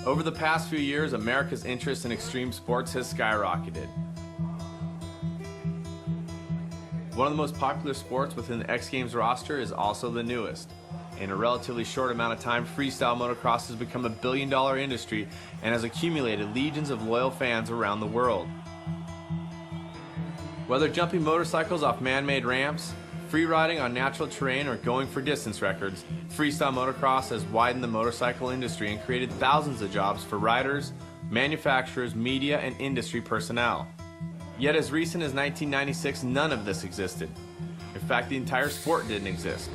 Over the past few years, America's interest in extreme sports has skyrocketed. One of the most popular sports within the X Games roster is also the newest. In a relatively short amount of time, freestyle motocross has become a billion-dollar industry and has accumulated legions of loyal fans around the world. Whether jumping motorcycles off man-made ramps, free riding on natural terrain, or going for distance records, freestyle motocross has widened the motorcycle industry and created thousands of jobs for riders, manufacturers, media, and industry personnel. Yet as recent as 1996, none of this existed. In fact, the entire sport didn't exist.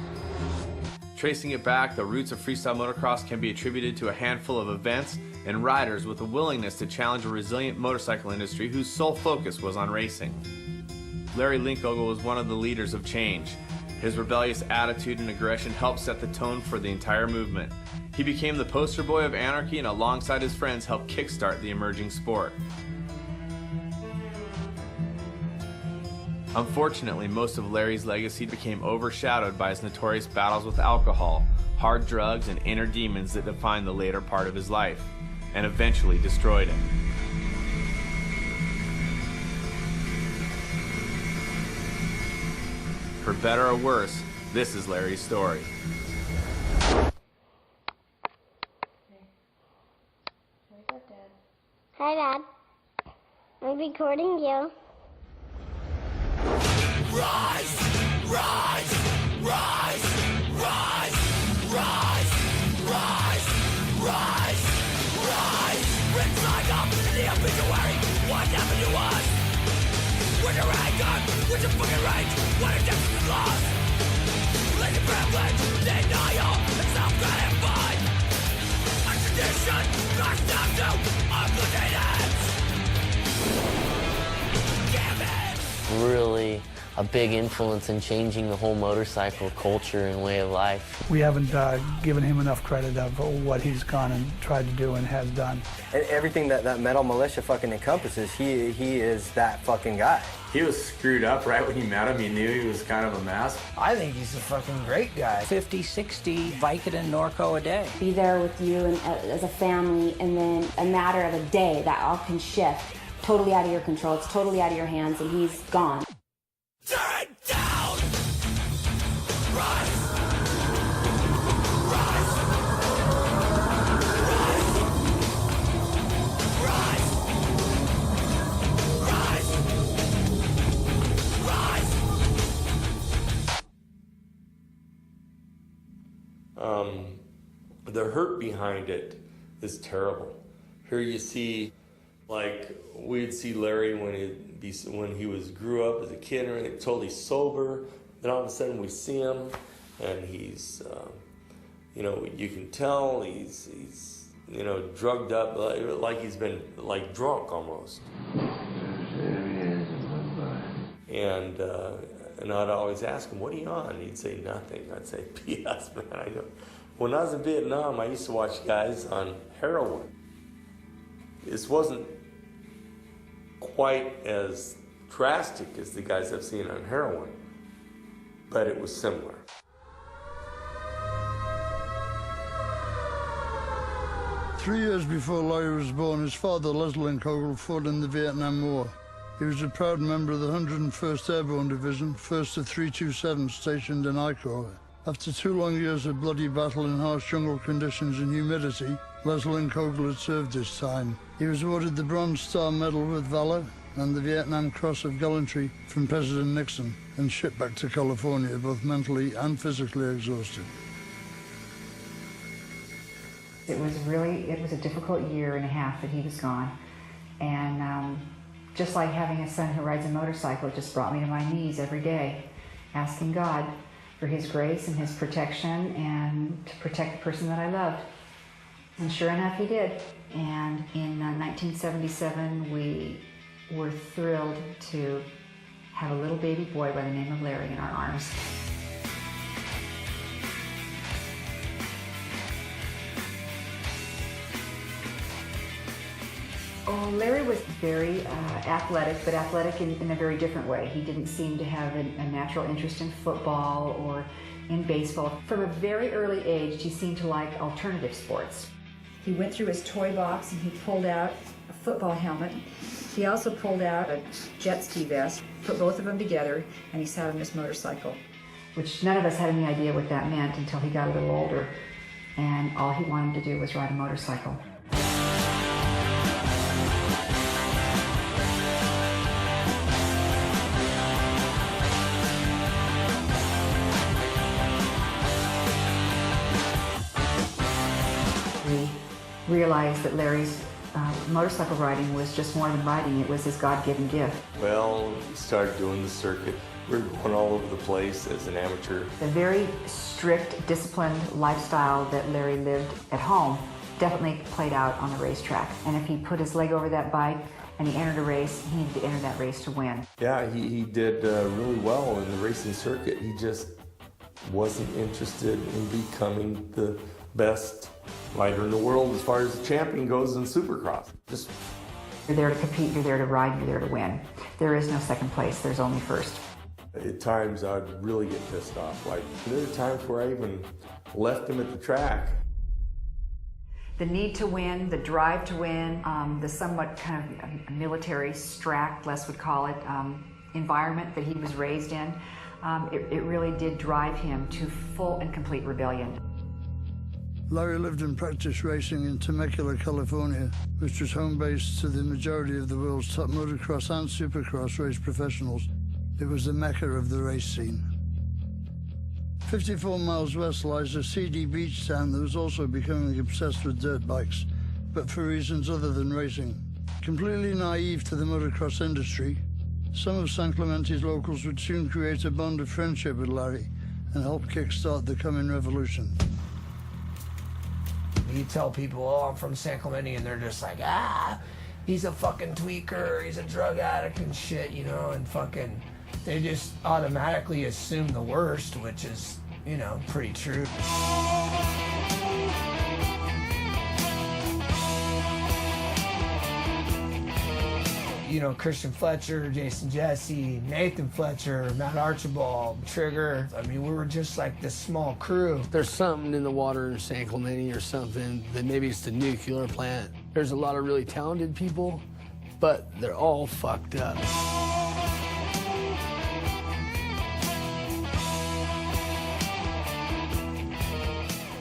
Tracing it back, the roots of freestyle motocross can be attributed to a handful of events and riders with a willingness to challenge a resilient motorcycle industry whose sole focus was on racing. Larry Linkogle was one of the leaders of change. His rebellious attitude and aggression helped set the tone for the entire movement. He became the poster boy of anarchy and alongside his friends helped kickstart the emerging sport. Unfortunately, most of Larry's legacy became overshadowed by his notorious battles with alcohol, hard drugs, and inner demons that defined the later part of his life, and eventually destroyed him. For better or worse, this is Larry's story. Hi, Dad. I'm recording you. Rise, rise, rise, rise, rise, rise, rise, rise. Ripped flag up in the obituary. What happened to us? Where's your anger? Where's your fucking rage? What if justice is lost? Lady privilege, denial, and self-gratified. A tradition, lost down to obligated. Damn it! Really a big influence in changing the whole motorcycle culture and way of life. We haven't given him enough credit of what he's gone and tried to do and has done. Everything that Metal Militia fucking encompasses, he is that fucking guy. He was screwed up right when you met him. He knew he was kind of a mess. I think he's a fucking great guy. 50, 60 Vicodin Norco a day. Be there with you and, as a family, and then a matter of a day that all can shift. Totally out of your control. It's totally out of your hands, and he's gone. Turn it down! Rise! Rise! Rise! Rise! Rise! Rise! The hurt behind it is terrible. Here you see, like, we'd see Larry when he grew up as a kid and totally sober. Then all of a sudden we see him and he's, you can tell he's drugged up, like he's been like drunk almost. And I'd always ask him, "What are you on?" He'd say nothing. I'd say, "P.S. man, I know." When I was in Vietnam, I used to watch guys on heroin. This wasn't quite as drastic as the guys I've seen on heroin, but it was similar. Three years before Larry was born, his father, Leslie Linkogle, fought in the Vietnam War. He was a proud member of the 101st Airborne Division, 1st of 327 stationed in I Corps. After 2 long years of bloody battle in harsh jungle conditions and humidity, Leslie Linkogle had served his time. He was awarded the Bronze Star Medal with Valor and the Vietnam Cross of Gallantry from President Nixon and shipped back to California, both mentally and physically exhausted. It was a difficult year and a half that he was gone. And just like having a son who rides a motorcycle, it just brought me to my knees every day, asking God for his grace and his protection and to protect the person that I loved. And sure enough, he did. And in 1977, we were thrilled to have a little baby boy by the name of Larry in our arms. Oh, Larry was very athletic, but athletic in a very different way. He didn't seem to have a natural interest in football or in baseball. From a very early age, he seemed to like alternative sports. He went through his toy box and he pulled out a football helmet. He also pulled out a jet ski vest, put both of them together, and he sat on his motorcycle. Which none of us had any idea what that meant until he got a little older, and all he wanted to do was ride a motorcycle. We realized that Larry's motorcycle riding was just more than riding, it was his God-given gift. Well, we started doing the circuit. We were going all over the place as an amateur. The very strict, disciplined lifestyle that Larry lived at home definitely played out on the racetrack. And if he put his leg over that bike and he entered a race, he needed to enter that race to win. Yeah, he did really well in the racing circuit. He just wasn't interested in becoming the best rider in the world as far as the champion goes in Supercross. You're there to compete, you're there to ride, you're there to win. There is no second place, there's only first. At times I'd really get pissed off. Like, there were times where I even left him at the track. The need to win, the drive to win, the somewhat kind of military strapped, Les would call it, environment that he was raised in, it really did drive him to full and complete rebellion. Larry lived and practiced racing in Temecula, California, which was home base to the majority of the world's top motocross and supercross race professionals. It was the mecca of the race scene. 54 miles west lies a seedy beach town that was also becoming obsessed with dirt bikes, but for reasons other than racing. Completely naive to the motocross industry, some of San Clemente's locals would soon create a bond of friendship with Larry and help kickstart the coming revolution. You tell people, oh, I'm from San Clemente, and they're just like, he's a fucking tweaker, he's a drug addict and shit, you know, and fucking, they just automatically assume the worst, which is, you know, pretty true. You know, Christian Fletcher, Jason Jesse, Nathan Fletcher, Matt Archibald, Trigger. I mean, we were just like this small crew. There's something in the water in San Clemente or something, that maybe it's the nuclear plant. There's a lot of really talented people, but they're all fucked up.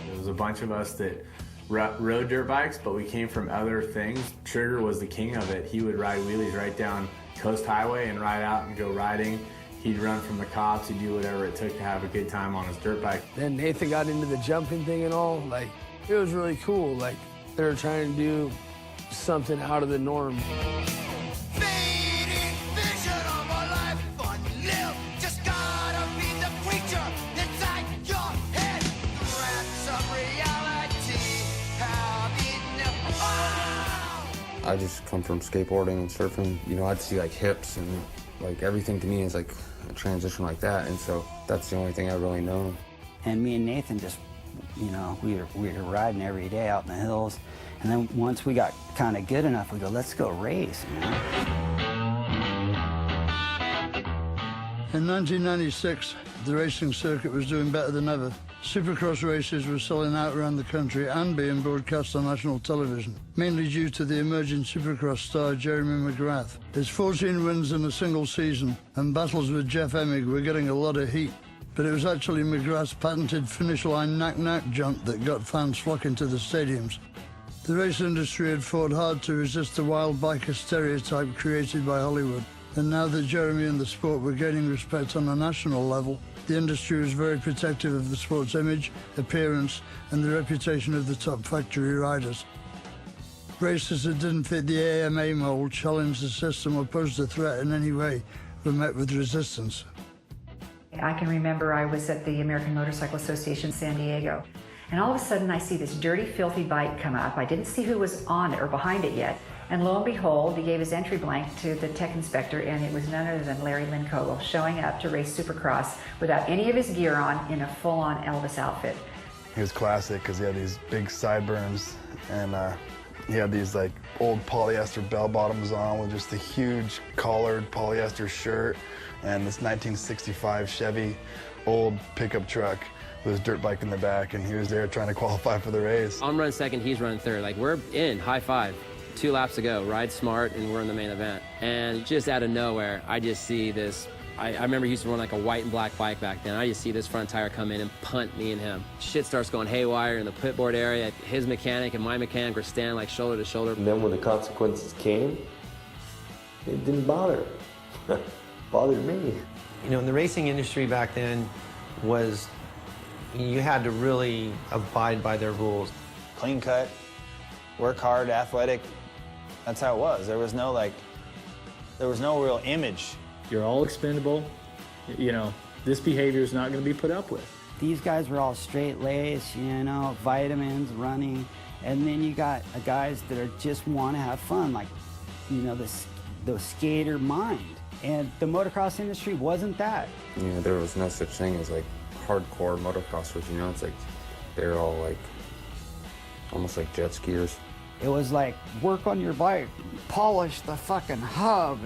There was a bunch of us that rode dirt bikes, but we came from other things. Trigger was the king of it. He would ride wheelies right down Coast Highway and ride out and go riding. He'd run from the cops, he'd do whatever it took to have a good time on his dirt bike. Then Nathan got into the jumping thing and all. Like, it was really cool. Like, they were trying to do something out of the norm. I just come from skateboarding and surfing. You know, I'd see like hips and like everything to me is like a transition like that. And so that's the only thing I really know. And me and Nathan just, you know, we were riding every day out in the hills. And then once we got kind of good enough, we go, let's go race, you know? In 1996, the racing circuit was doing better than ever. Supercross races were selling out around the country and being broadcast on national television, mainly due to the emerging Supercross star Jeremy McGrath. His 14 wins in a single season and battles with Jeff Emig were getting a lot of heat, but it was actually McGrath's patented finish line knack-knack jump that got fans flocking to the stadiums. The race industry had fought hard to resist the wild biker stereotype created by Hollywood, and now that Jeremy and the sport were gaining respect on a national level, the industry was very protective of the sport's image, appearance, and the reputation of the top factory riders. Racers that didn't fit the AMA mold, challenged the system, or posed a threat in any way were met with resistance. I can remember I was at the American Motorcycle Association in San Diego, and all of a sudden I see this dirty, filthy bike come up. I didn't see who was on it or behind it yet. And lo and behold, he gave his entry blank to the tech inspector, and it was none other than Larry Linkogel showing up to race Supercross without any of his gear on in a full-on Elvis outfit. He was classic because he had these big sideburns, and he had these like old polyester bell bottoms on with just a huge collared polyester shirt and this 1965 Chevy old pickup truck with his dirt bike in the back, and he was there trying to qualify for the race. I'm running second, he's running third. Like, we're in, high five. 2 laps to go, ride smart, and we're in the main event. And just out of nowhere, I just see this. I remember he used to run like a white and black bike back then. I just see this front tire come in and punt me and him. Shit starts going haywire in the pitboard area. His mechanic and my mechanic were standing like shoulder to shoulder. And then when the consequences came, it didn't bother. Bothered me. You know, in the racing industry back then was, you had to really abide by their rules. Clean cut, work hard, athletic. That's how it was. There was no real image. You're all expendable. You know, this behavior is not going to be put up with. These guys were all straight laced, you know, vitamins, running. And then you got guys that are just want to have fun, like, you know, the skater mind. And the motocross industry wasn't that. You know, there was no such thing as like hardcore motocrossers, you know, it's like they're all like almost like jet skiers. It was like, work on your bike, polish the fucking hub,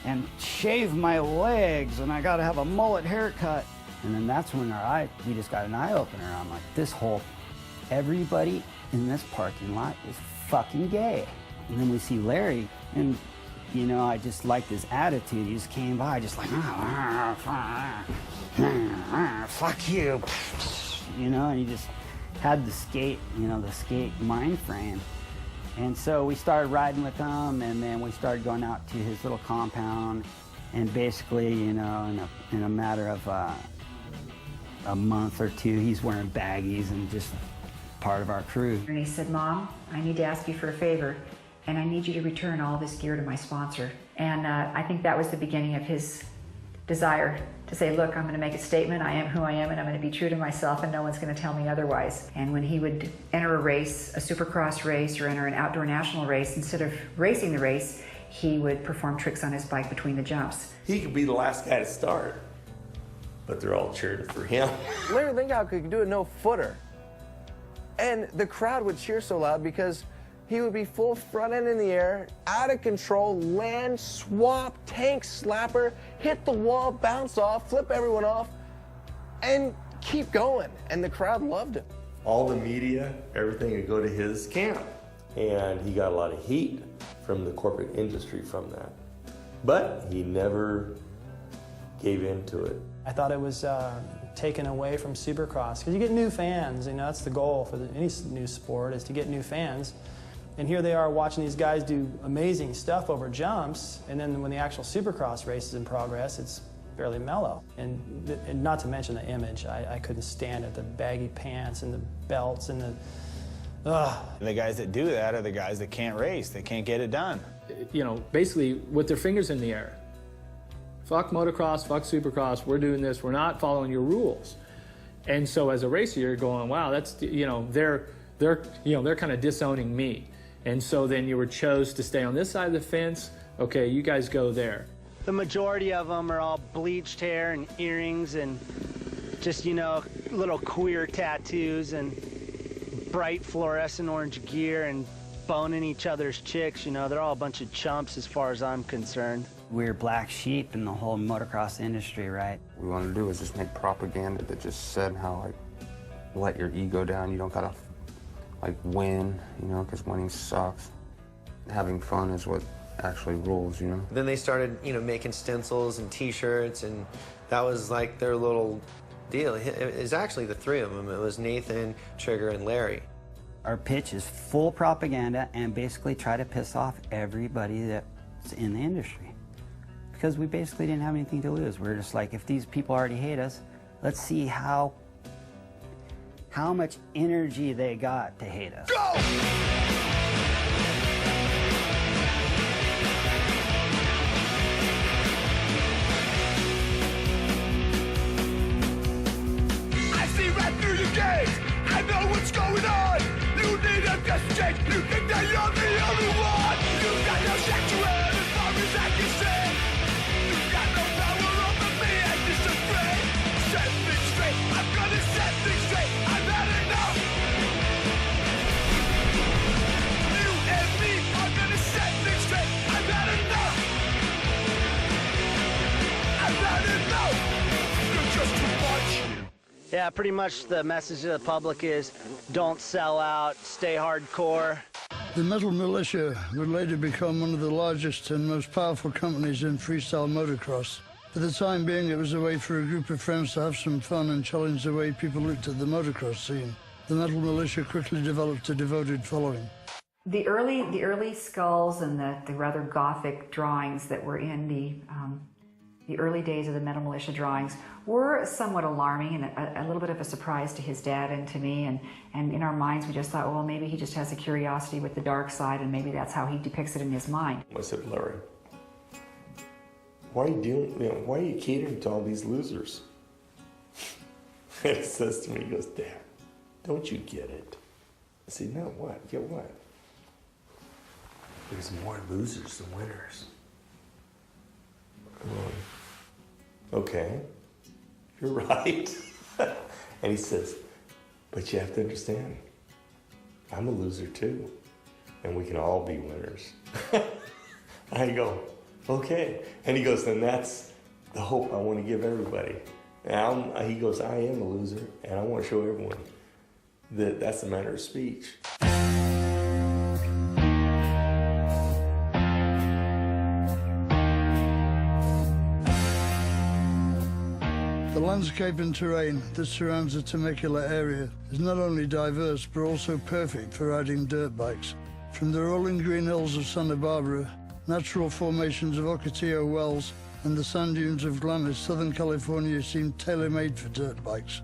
and shave my legs, and I gotta have a mullet haircut. And then that's when we just got an eye-opener. I'm like, everybody in this parking lot is fucking gay. And then we see Larry, and you know, I just liked his attitude. He just came by, just like, fuck you, you know, and he just had the skate mind frame. And so we started riding with him, and then we started going out to his little compound, and basically, you know, in a matter of a month or two, he's wearing baggies and just part of our crew. And he said, Mom, I need to ask you for a favor, and I need you to return all this gear to my sponsor. And I think that was the beginning of his desire to say, look, I'm going to make a statement. I am who I am, and I'm going to be true to myself, and no one's going to tell me otherwise. And when he would enter a race, a supercross race, or enter an outdoor national race, instead of racing the race, he would perform tricks on his bike between the jumps. He could be the last guy to start, but they're all cheering for him. Larry Lingau could do a no-footer, and the crowd would cheer so loud because he would be full front end in the air, out of control, land, swap, tank slapper, hit the wall, bounce off, flip everyone off, and keep going. And the crowd loved him. All the media, everything would go to his camp. And he got a lot of heat from the corporate industry from that. But he never gave in to it. I thought it was taken away from Supercross because you get new fans. You know, that's the goal for any new sport, is to get new fans. And here they are watching these guys do amazing stuff over jumps, and then when the actual Supercross race is in progress, it's fairly mellow. And not to mention the image. I couldn't stand it, the baggy pants and the belts and The guys that do that are the guys that can't race. They can't get it done. You know, basically with their fingers in the air. Fuck motocross, fuck Supercross, we're doing this, we're not following your rules. And so as a racer, you're going, wow, that's, you know, they're kind of disowning me. And so then you were chose to stay on this side of the fence. Okay, you guys go there. The majority of them are all bleached hair and earrings and just, you know, little queer tattoos and bright fluorescent orange gear and boning each other's chicks. You know, they're all a bunch of chumps as far as I'm concerned. We're black sheep in the whole motocross industry, right? What we wanted to do was just make propaganda that just said how, like, let your ego down. You don't gotta, like, win, you know, because winning sucks. Having fun is what actually rules, you know? Then they started, you know, making stencils and T-shirts, and that was like their little deal. It was actually the three of them. It was Nathan, Trigger, and Larry. Our pitch is full propaganda and basically try to piss off everybody that's in the industry. Because we basically didn't have anything to lose. We're just like, if these people already hate us, let's see how much energy they got to hate us. Go! I see right through your gaze. I know what's going on. You need a just change. You think that you're the only one. You got no sanctuary as far as I can see. You got no power over me. I'm just afraid. Set things straight. I'm gonna set things straight. I've had enough. You and me are gonna set things straight. I've had enough. I've had enough. You're just too much. Yeah, pretty much the message to the public is don't sell out, stay hardcore. The Metal Militia would later become one of the largest and most powerful companies in freestyle motocross. For the time being, it was a way for a group of friends to have some fun and challenge the way people looked at the motocross scene. The Metal Militia quickly developed a devoted following. The early skulls and the rather gothic drawings that were in the early days of the Metal Militia drawings were somewhat alarming and a little bit of a surprise to his dad and to me. And in our minds, we just thought, well, maybe he just has a curiosity with the dark side, and maybe that's how he depicts it in his mind. I said, Larry, why are you catering to all these losers? And he says to me, he goes, Dad, don't you get it? I said, no, what? Get what? There's more losers than winners. I'm going, okay, you're right. And he says, but you have to understand, I'm a loser too, and we can all be winners. I go, okay. And he goes, then that's the hope I want to give everybody. And he goes, I am a loser, and I want to show everyone that that's a matter of speech. The landscape and terrain that surrounds the Temecula area is not only diverse, but also perfect for riding dirt bikes. From the rolling green hills of Santa Barbara, natural formations of Ocotillo Wells, and the sand dunes of Glamis, Southern California seemed tailor-made for dirt bikes.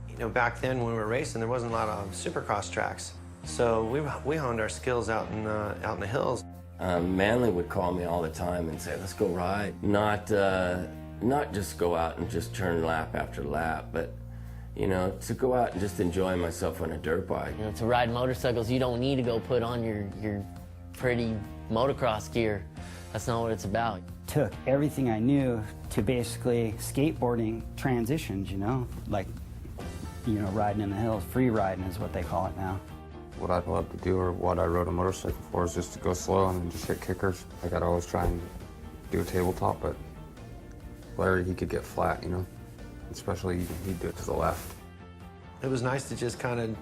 You know, back then when we were racing, there wasn't a lot of supercross tracks. So we honed our skills out in the hills. Manley would call me all the time and say, let's go ride. Not just go out and just turn lap after lap, but, you know, to go out and just enjoy myself on a dirt bike. You know, to ride motorcycles, you don't need to go put on your pretty motocross gear. That's not what it's about. Took everything I knew to basically skateboarding transitions, you know, like, you know, riding in the hills. Free riding is what they call it now. What I'd love to do, or what I rode a motorcycle for, is just to go slow and then just hit kickers. Like, I'd always try and do a tabletop, but Larry, he could get flat, you know? Especially, he'd do it to the left. It was nice to just kind of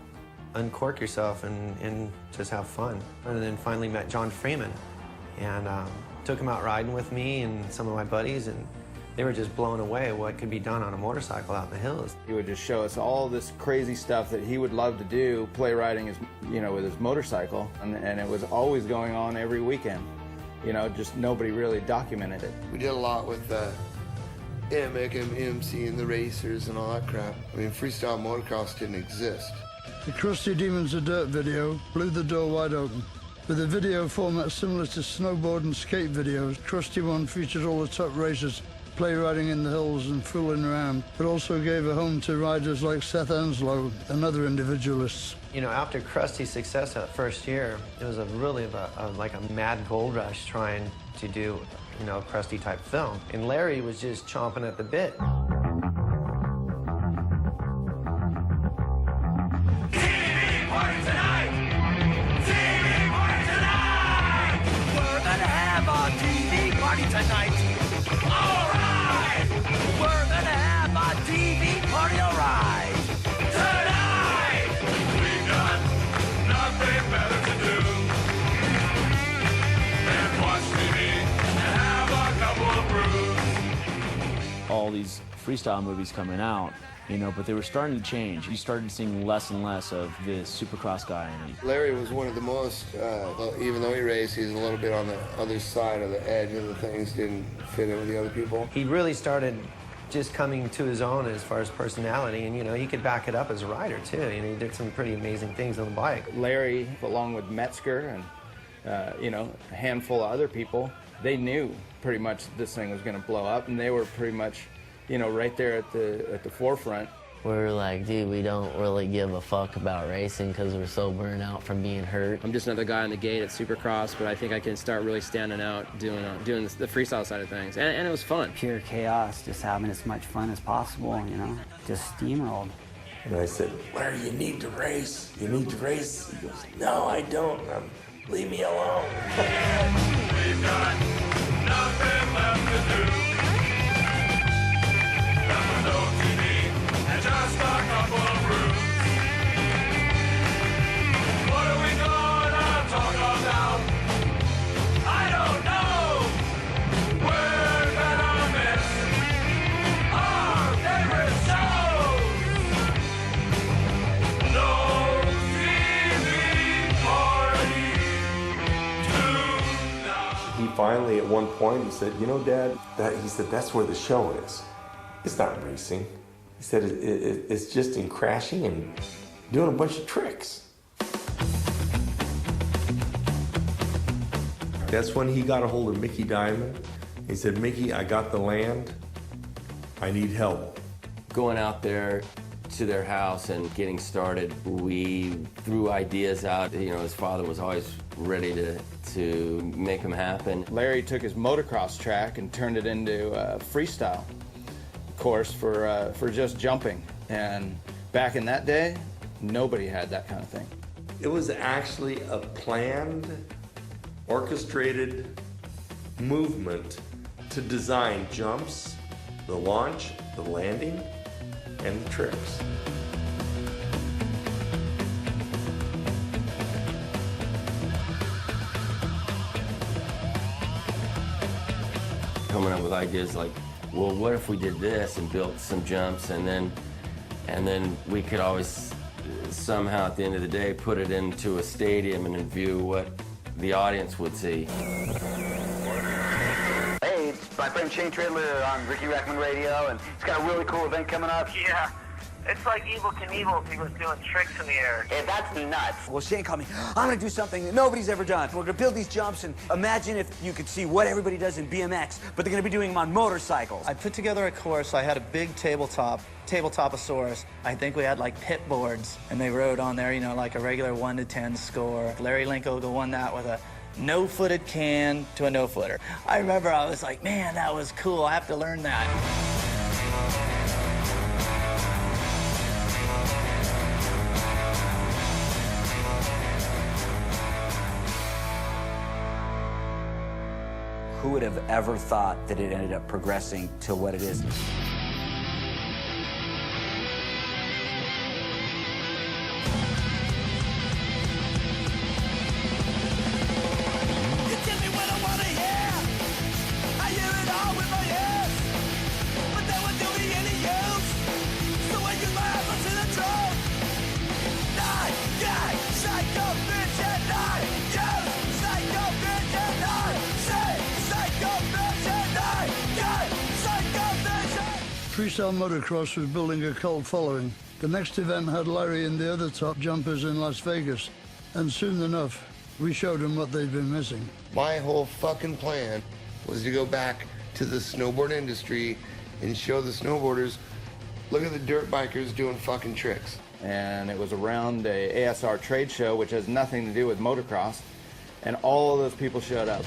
uncork yourself and just have fun. And then finally met John Freeman, and took him out riding with me and some of my buddies, and they were just blown away at what could be done on a motorcycle out in the hills. He would just show us all this crazy stuff that he would love to do, play riding his, you know, with his motorcycle, and it was always going on every weekend. You know, just nobody really documented it. We did a lot with Amick and MC and the racers and all that crap. I mean, freestyle motocross didn't exist. The Krusty Demons of Dirt video blew the door wide open. With a video format similar to snowboard and skate videos, Krusty One featured all the top racers play riding in the hills and fooling around, but also gave a home to riders like Seth Enslow and other individualists. You know, after Krusty's success that first year, it was like a mad gold rush trying to do, you know, a Krusty type film. And Larry was just chomping at the bit. We're gonna have a TV party tonight. All right. We're gonna have a TV party, all right. Tonight. We've got nothing better to do than watch TV and have a couple of brews. All these freestyle movies coming out, you know, but they were starting to change. You started seeing less and less of this supercross guy. Larry was one of the most, even though he raced, he was a little bit on the other side of the edge of the things, didn't fit in with the other people. He really started just coming to his own as far as personality, and, you know, he could back it up as a rider, too. You know, he did some pretty amazing things on the bike. Larry, along with Metzger and, you know, a handful of other people, they knew pretty much this thing was going to blow up, and they were pretty much, you know, right there at the forefront. We're like, dude, we don't really give a fuck about racing because we're so burnt out from being hurt. I'm just another guy on the gate at Supercross, but I think I can start really standing out doing the freestyle side of things. And it was fun. Pure chaos, just having as much fun as possible, you know, just steamrolled. And I said, Larry, you need to race. You need to race. He goes, no, I don't. Leave me alone. We've got nothing left to do. Just finally, at one point, he said, "You know, Dad," he said, "that's where the show is. It's not racing." He said, "It's just in crashing and doing a bunch of tricks." That's when he got a hold of Mickey Diamond. He said, "Mickey, I got the land. I need help." Going out there to their house and getting started, we threw ideas out. You know, his father was always ready to make them happen. Larry took his motocross track and turned it into a freestyle course for just jumping. And back in that day, nobody had that kind of thing. It was actually a planned, orchestrated movement to design jumps, the launch, the landing, and the tricks. Coming up with ideas like, well, what if we did this and built some jumps, and then we could always somehow at the end of the day put it into a stadium and then view what the audience would see. Hey, it's my friend Shane Tridler on Ricky Rackman Radio, and he's got a really cool event coming up. Yeah, it's like Evel Knievel if he was doing tricks in the air. Hey, that's nuts. Well, Shane called me. I'm going to do something that nobody's ever done. We're going to build these jumps, and imagine if you could see what everybody does in BMX, but they're going to be doing them on motorcycles. I put together a course. I had a big Tabletoposaurus. I think we had like pit boards, and they rode on there, you know, like a regular 1 to 10 score. Larry Linkogle won that with a no-footed can to a no-footer. I remember I was like, man, that was cool. I have to learn that. Who would have ever thought that it ended up progressing to what it is? Freestyle Motocross was building a cult following. The next event had Larry and the other top jumpers in Las Vegas, and soon enough, we showed them what they'd been missing. My whole fucking plan was to go back to the snowboard industry and show the snowboarders, look at the dirt bikers doing fucking tricks. And it was around a ASR trade show, which has nothing to do with motocross, and all of those people showed up.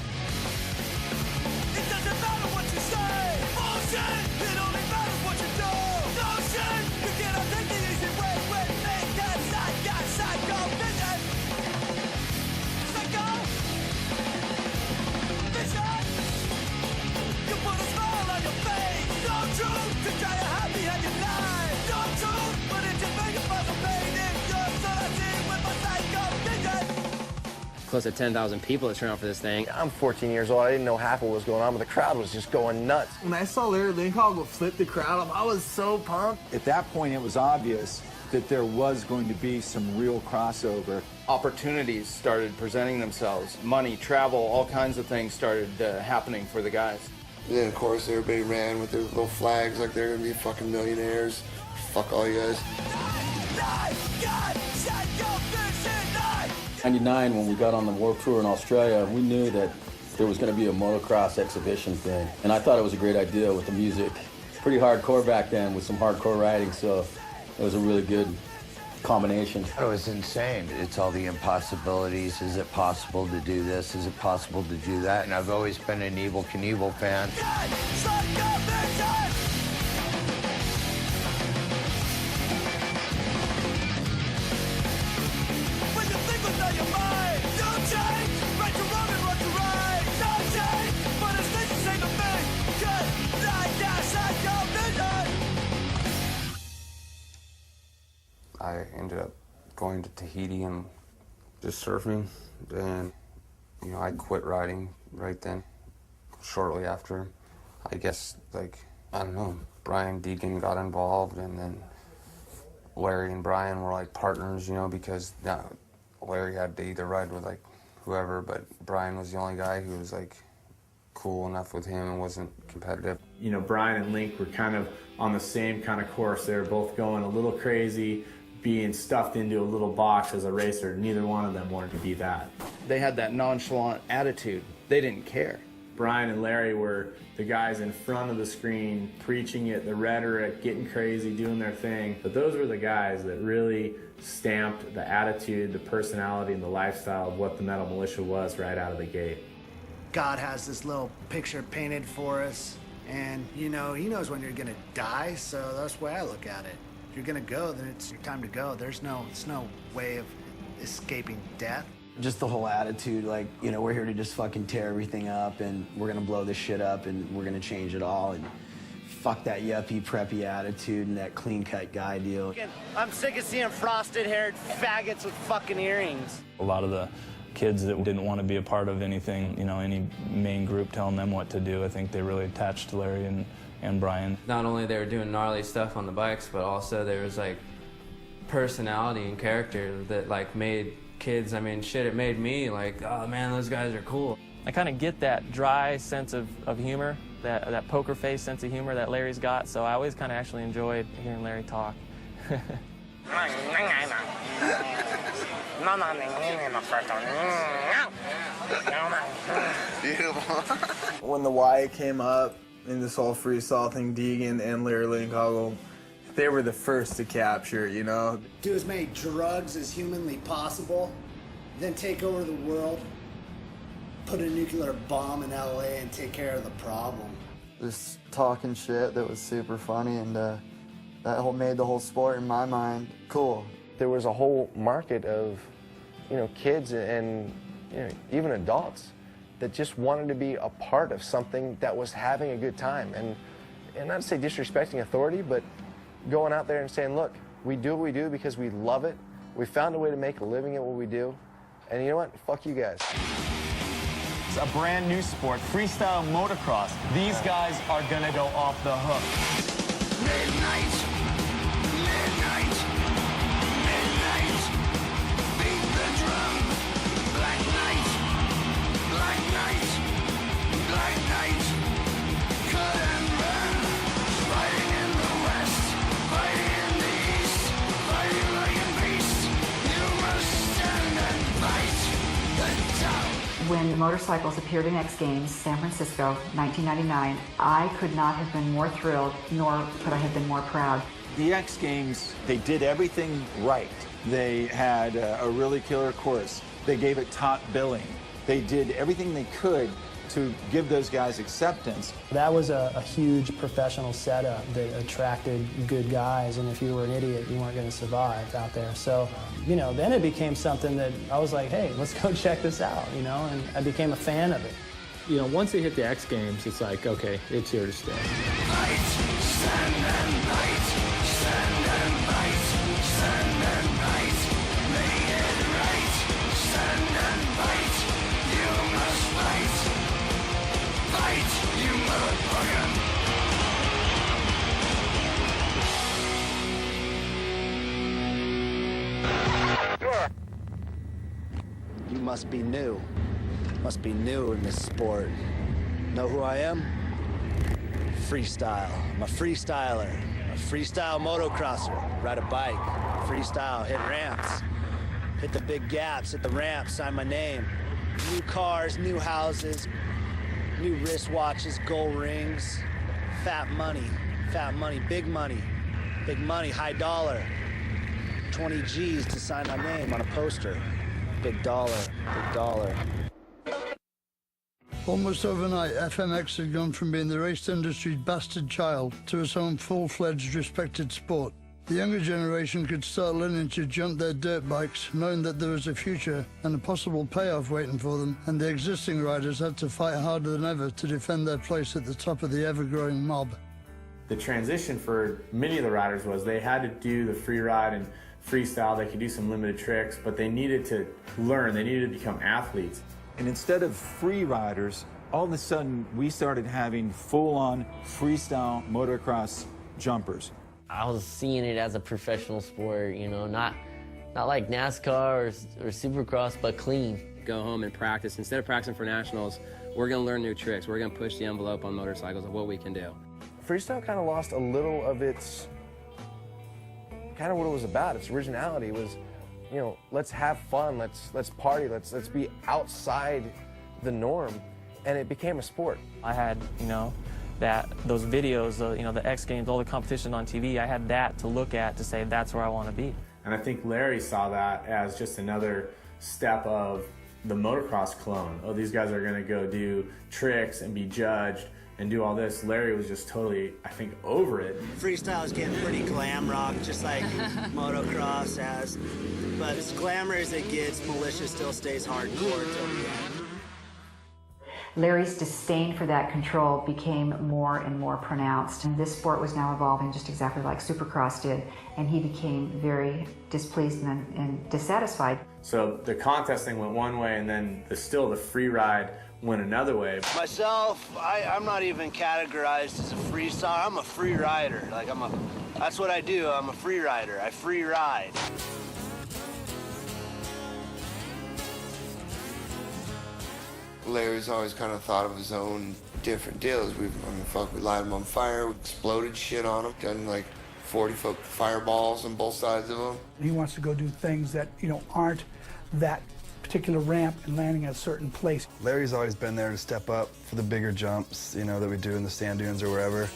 Close to 10,000 people that turned out for this thing. I'm 14 years old. I didn't know half of what was going on, but the crowd was just going nuts. When I saw Larry Linkogle flip the crowd up, I was so pumped. At that point, it was obvious that there was going to be some real crossover. Opportunities started presenting themselves. Money, travel, all kinds of things started happening for the guys. And then, of course, everybody ran with their little flags like they're gonna be fucking millionaires. Fuck all you guys. 99, when we got on the World Tour in Australia, we knew that there was going to be a motocross exhibition thing. And I thought it was a great idea with the music. Pretty hardcore back then with some hardcore riding, so it was a really good combination. It was insane. It's all the impossibilities. Is it possible to do this? Is it possible to do that? And I've always been an Evel Knievel fan. I ended up going to Tahiti and just surfing, and I quit riding right then. Shortly after, I guess, I don't know, Brian Deegan got involved, and then Larry and Brian were like partners, because Larry had to either ride with whoever, but Brian was the only guy who was cool enough with him and wasn't competitive. You know, Brian and Link were kind of on the same kind of course. They were both going a little crazy, being stuffed into a little box as a racer. Neither one of them wanted to be that. They had that nonchalant attitude. They didn't care. Brian and Larry were the guys in front of the screen, preaching it, the rhetoric, getting crazy, doing their thing. But those were the guys that really stamped the attitude, the personality, and the lifestyle of what the Metal Militia was right out of the gate. God has this little picture painted for us, and you know, he knows when you're gonna die, so that's the way I look at it. If you're gonna go, then it's your time to go. There's no way of escaping death. Just the whole attitude, like, you know, we're here to just fucking tear everything up, and we're gonna blow this shit up, and we're gonna change it all, and fuck that yuppie, preppy attitude and that clean-cut guy deal. I'm sick of seeing frosted-haired faggots with fucking earrings. A lot of the kids that didn't want to be a part of anything, you know, any main group telling them what to do, I think they really attached to Larry and Brian. Not only they were doing gnarly stuff on the bikes, but also there was like personality and character that like made kids, I mean, shit, it made me like, oh man, those guys are cool. I kind of get that dry sense of humor, that poker face sense of humor that Larry's got, so I always kind of actually enjoyed hearing Larry talk. When the Y came up in this whole freestyle thing, Deegan and Larry Lincoln, they were the first to capture, you know? Do as many drugs as humanly possible, then take over the world, put a nuclear bomb in LA and take care of the problem. Just talking shit that was super funny, and that made the whole sport, in my mind, cool. There was a whole market of, you know, kids and, you know, even adults that just wanted to be a part of something that was having a good time. And not to say disrespecting authority, but going out there and saying, look, we do what we do because we love it. We found a way to make a living at what we do. And you know what? Fuck you guys. It's a brand new sport, freestyle motocross. These guys are gonna go off the hook. Midnight, midnight, midnight, beat the drum. Black night, black night, black night, cut and burn. Fighting in the west, fighting in the east, fighting like a beast. You must stand and fight the town. When motorcycles appeared in X Games, San Francisco, 1999, I could not have been more thrilled, nor could I have been more proud. The X Games, they did everything right. They had a really killer course. They gave it top billing. They did everything they could to give those guys acceptance. That was a huge professional setup that attracted good guys, and if you were an idiot, you weren't going to survive out there. So, you know, then it became something that I was like, hey, let's go check this out, you know, and I became a fan of it. You know, once they hit the X Games, it's like, okay, it's here to stay. Fight, stand and fight, stand and fight, stand and fight, make it right, stand and fight, you must fight, fight, you motherfucker. You must be new. Must be new in this sport. Know who I am? Freestyle. I'm a freestyler. A freestyle motocrosser. Ride a bike. Freestyle. Hit ramps. Hit the big gaps. Hit the ramps. Sign my name. New cars, new houses, new wristwatches, gold rings. Fat money. Fat money. Big money. Big money. High dollar. 20 G's to sign my name on a poster. Big dollar. Big dollar. Almost overnight, FMX had gone from being the race industry's bastard child to its own full-fledged respected sport. The younger generation could start learning to jump their dirt bikes, knowing that there was a future and a possible payoff waiting for them, and the existing riders had to fight harder than ever to defend their place at the top of the ever-growing mob. The transition for many of the riders was they had to do the free ride and freestyle. They could do some limited tricks, but they needed to learn. They needed to become athletes. And instead of free riders, all of a sudden we started having full-on freestyle motocross jumpers. I was seeing it as a professional sport, you know, not like NASCAR or Supercross, but clean. Go home and practice. Instead of practicing for nationals, We're going to learn new tricks. We're going to push the envelope on motorcycles of what we can do. Freestyle kind of lost a little of its, kind of what it was about. Its originality was, you know, let's have fun, let's party, let's be outside the norm, and it became a sport. I had, you know, those videos, you know, the X Games, all the competition on TV. I had that to look at to say that's where I want to be. And I think Larry saw that as just another step of the motocross clone. Oh, these guys are going to go do tricks and be judged and do all this. Larry was just totally, I think, over it. Freestyle is getting pretty glam rock, just like motocross has. But as glamour as it gets, militia still stays hardcore until the end. Larry's disdain for that control became more and more pronounced, and this sport was now evolving just exactly like Supercross did, and he became very displeased and dissatisfied. So the contest thing went one way, and then still the free ride went another way. Myself, I'm not even categorized as a freestyler. I'm a free rider. That's what I do. I'm a free rider. I free ride. Larry's always kind of thought of his own different deals. We light him on fire, we exploded shit on him, done like 40-foot fireballs on both sides of him. He wants to go do things that, you know, aren't that particular ramp and landing at a certain place. Larry's always been there to step up for the bigger jumps, you know, that we do in the sand dunes or wherever.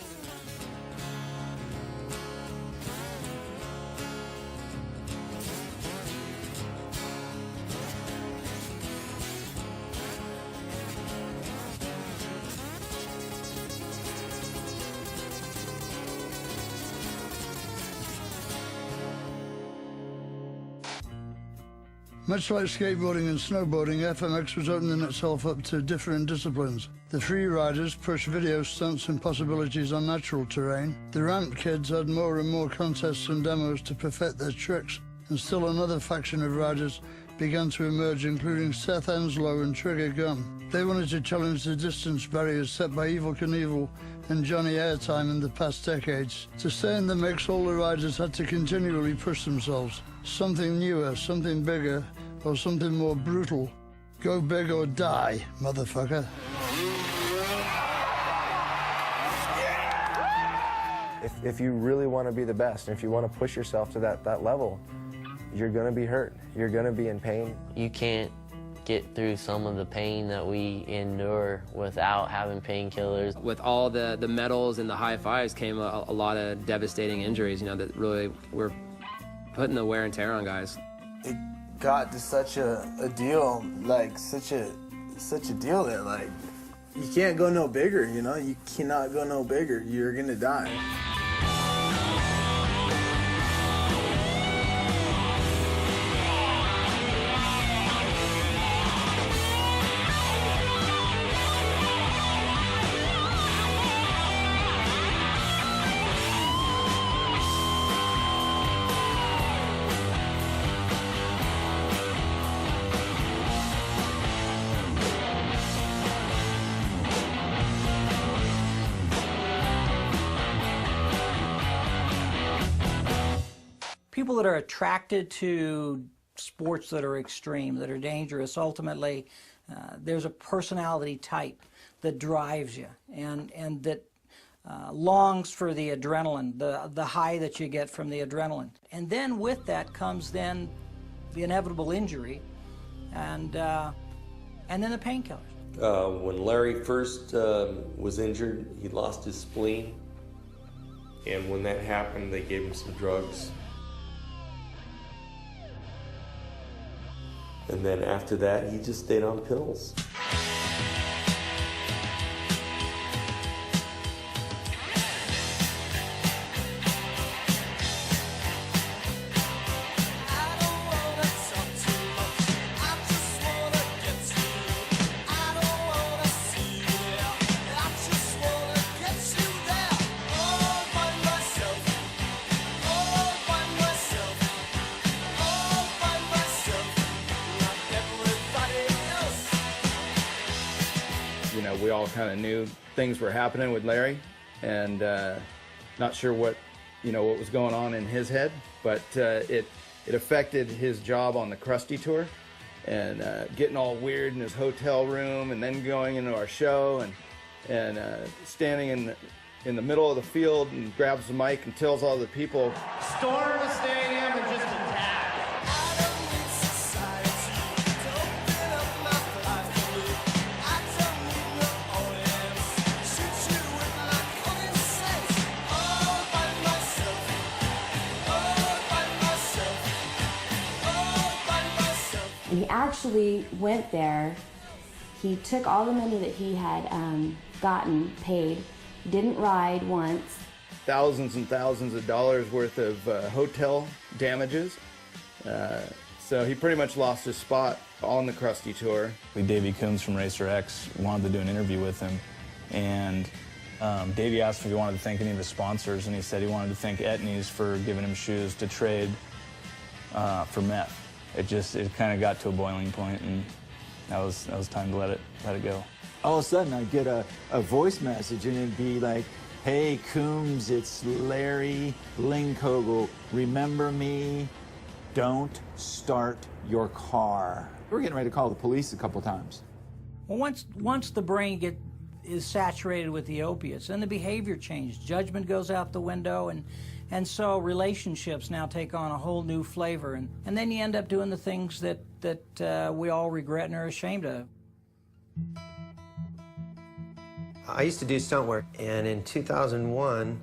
Much like skateboarding and snowboarding, FMX was opening itself up to different disciplines. The free riders pushed video stunts and possibilities on natural terrain. The ramp kids had more and more contests and demos to perfect their tricks. And still another faction of riders began to emerge, including Seth Enslow and Trigger Gunn. They wanted to challenge the distance barriers set by Evel Knievel and Johnny Airtime in the past decades. To stay in the mix, all the riders had to continually push themselves. Something newer, something bigger, or something more brutal. Go big or die, motherfucker. If you really want to be the best, and if you want to push yourself to that level, you're going to be hurt. You're going to be in pain. You can't get through some of the pain that we endure without having painkillers. With all the medals and the high fives came a lot of devastating injuries, you know, that really were putting the wear and tear on guys. It got to such a deal, like such a deal that like you can't go no bigger, you know? You cannot go no bigger. You're gonna die. People that are attracted to sports that are extreme, that are dangerous, ultimately, there's a personality type that drives you and that longs for the adrenaline, the high that you get from the adrenaline. And then with that comes then the inevitable injury and then the painkillers. When Larry first was injured, he lost his spleen. And when that happened, they gave him some drugs. And then after that, he just stayed on pills. You know, we all kind of knew things were happening with Larry, and not sure what was going on in his head, but it affected his job on the Krusty Tour, and getting all weird in his hotel room, and then going into our show and standing in the middle of the field and grabs the mic and tells all the people, Storm the stadium and just attack. He actually went there. He took all the money that he had paid, didn't ride once. thousands and thousands of dollars worth of hotel damages. So he pretty much lost his spot on the Krusty Tour. Davey Coombs from Racer X wanted to do an interview with him, and Davey asked if he wanted to thank any of his sponsors, and he said he wanted to thank Etnies for giving him shoes to trade for meth. It kind of got to a boiling point, and that was time to let it go. All of a sudden, I'd get a voice message, and it'd be like, "Hey, Coombs, it's Larry Linkogel. Remember me? Don't start your car." We're getting ready to call the police a couple times. Well, once the brain is saturated with the opiates, then the behavior changes. Judgment goes out the window, and so relationships now take on a whole new flavor, and then you end up doing the things that we all regret and are ashamed of. I used to do stunt work, and in 2001,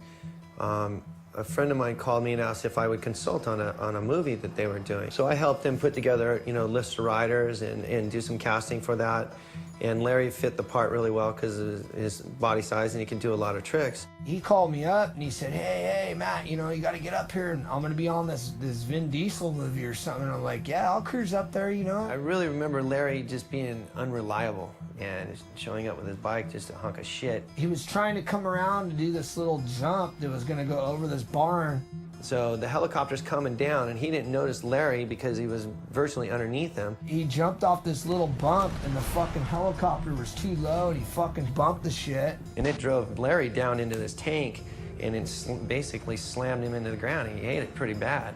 a friend of mine called me and asked if I would consult on a movie that they were doing. So I helped them put together, lists of writers and do some casting for that. And Larry fit the part really well because of his body size, and he can do a lot of tricks. He called me up and he said, hey, Matt, you got to get up here, and I'm going to be on this Vin Diesel movie or something. And I'm like, yeah, I'll cruise up there, I really remember Larry just being unreliable and showing up with his bike just a hunk of shit. He was trying to come around to do this little jump that was going to go over this barn. So the helicopter's coming down, and he didn't notice Larry because he was virtually underneath him. He jumped off this little bump, and the fucking helicopter was too low, and he fucking bumped the shit. And it drove Larry down into this tank, and it basically slammed him into the ground. He ate it pretty bad.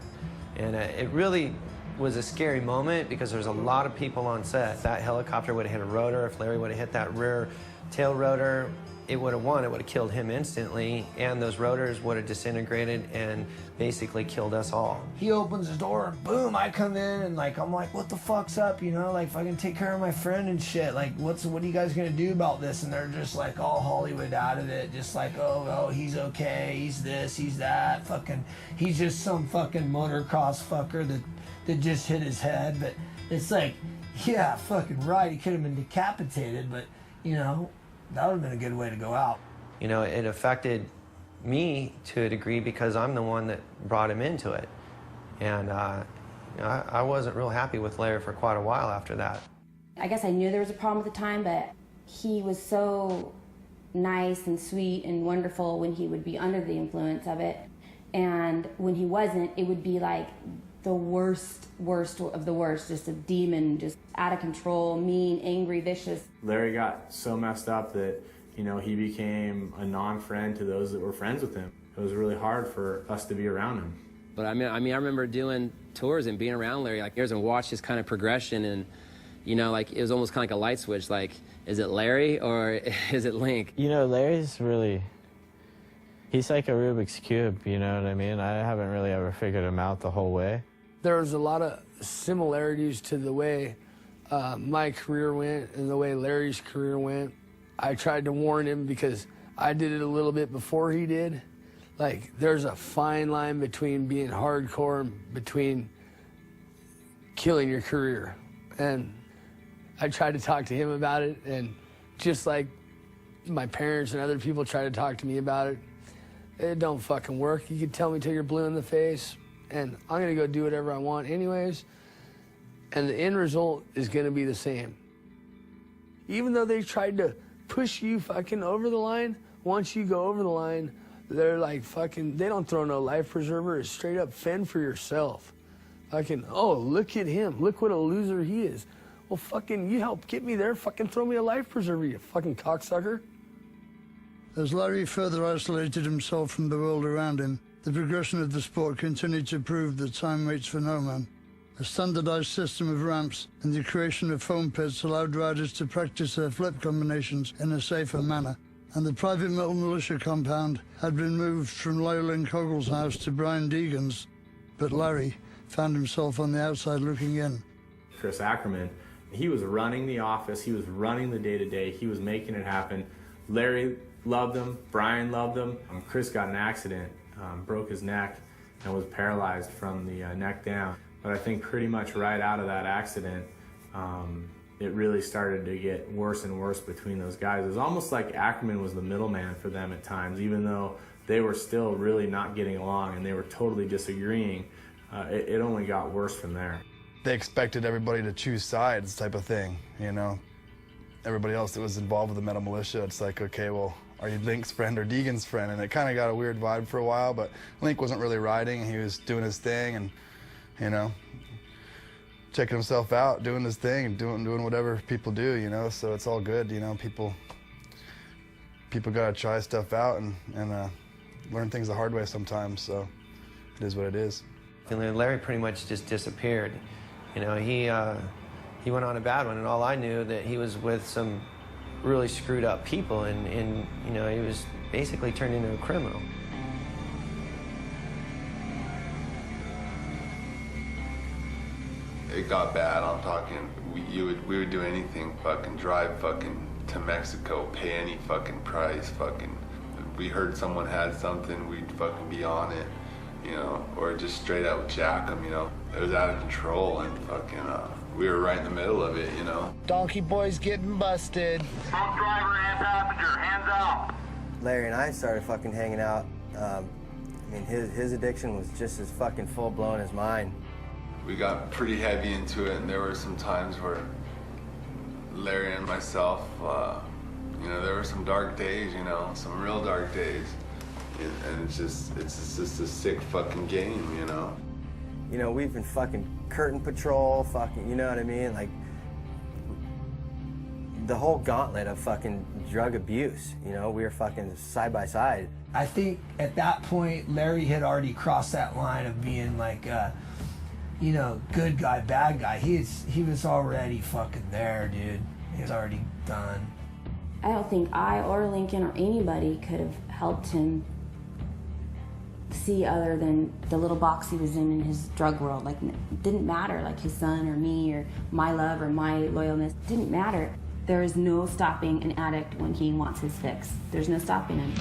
And it really was a scary moment because there was a lot of people on set. If that helicopter would have hit a rotor, if Larry would have hit that rear tail rotor, it would have won. It would have killed him instantly, and those rotors would have disintegrated and basically killed us all. He opens the door, and boom, I come in, and I'm like, what the fuck's up, if I can take care of my friend and shit, what are you guys gonna do about this? And they're just like all Hollywood out of it, just like, oh, he's okay, he's this, he's that, he's just some fucking motocross fucker that just hit his head. But it's like, yeah, fucking right, he could have been decapitated, but that would have been a good way to go out. It affected me to a degree because I'm the one that brought him into it. And I wasn't real happy with Larry for quite a while after that. I guess I knew there was a problem at the time, but he was so nice and sweet and wonderful when he would be under the influence of it. And when he wasn't, it would be like the worst of the worst, just a demon, just out of control, mean, angry, vicious. Larry got so messed up that, he became a non-friend to those that were friends with him. It was really hard for us to be around him. But I remember doing tours and being around Larry years and watch his kind of progression, and it was almost kind of like a light switch. Is it Larry or is it Link? Larry's really, he's like a Rubik's Cube, you know what I mean? I haven't really ever figured him out the whole way. There was a lot of similarities to the way my career went and the way Larry's career went. I tried to warn him because I did it a little bit before he did. There's a fine line between being hardcore and between killing your career. And I tried to talk to him about it, and just like my parents and other people try to talk to me about it, it don't fucking work. You can tell me till you're blue in the face, and I'm gonna go do whatever I want anyways, and the end result is gonna be the same. Even though they tried to push you fucking over the line, once you go over the line, they're like fucking, they don't throw no life preserver, it's straight up fend for yourself. Oh, look at him, look what a loser he is. Well, fucking, you helped get me there, fucking throw me a life preserver, you fucking cocksucker. As Larry further isolated himself from the world around him, the progression of the sport continued to prove that time waits for no man. A standardized system of ramps and the creation of foam pits allowed riders to practice their flip combinations in a safer manner. And the private metal militia compound had been moved from Lowland Cogle's house to Brian Deegan's, but Larry found himself on the outside looking in. Chris Ackerman, he was running the office, he was running the day-to-day, he was making it happen. Larry loved him, Brian loved him. Chris got in an accident, broke his neck, and was paralyzed from the neck down. But I think pretty much right out of that accident, it really started to get worse and worse between those guys. It was almost like Ackerman was the middleman for them at times, even though they were still really not getting along and they were totally disagreeing. It only got worse from there. They expected everybody to choose sides type of thing, you know. Everybody else that was involved with the metal militia, it's like, okay, well, are you Link's friend or Deegan's friend? And it kind of got a weird vibe for a while, but Link wasn't really riding. He was doing his thing and, you know, checking himself out, doing his thing, and doing whatever people do, you know. So it's all good, you know. People gotta try stuff out and learn things the hard way sometimes. So it is what it is. And Larry pretty much just disappeared. You know, he went on a bad one, and all I knew that he was with some really screwed up people, and you know, he was basically turned into a criminal. It got bad. I'm talking, we would do anything, fucking drive fucking to Mexico, pay any fucking price, fucking. We heard someone had something, we'd fucking be on it, you know, or just straight out jack them, you know. It was out of control, and fucking, we were right in the middle of it, you know. Donkey boy's getting busted. Both driver and passenger, hands up. Larry and I started fucking hanging out. I mean, his addiction was just as fucking full-blown as mine. We got pretty heavy into it, and there were some times where Larry and myself, you know, there were some dark days, you know, some real dark days. And it's just a sick fucking game, you know. You know, we've been fucking curtain patrol, fucking, you know what I mean? Like, the whole gauntlet of fucking drug abuse, you know, we were fucking side by side. I think at that point, Larry had already crossed that line of being like, you know, good guy, bad guy. He was already fucking there, dude. He was already done. I don't think I or Lincoln or anybody could have helped him see other than the little box he was in his drug world. Like, it didn't matter, like his son or me or my love or my loyalness. It didn't matter. There is no stopping an addict when he wants his fix. There's no stopping him.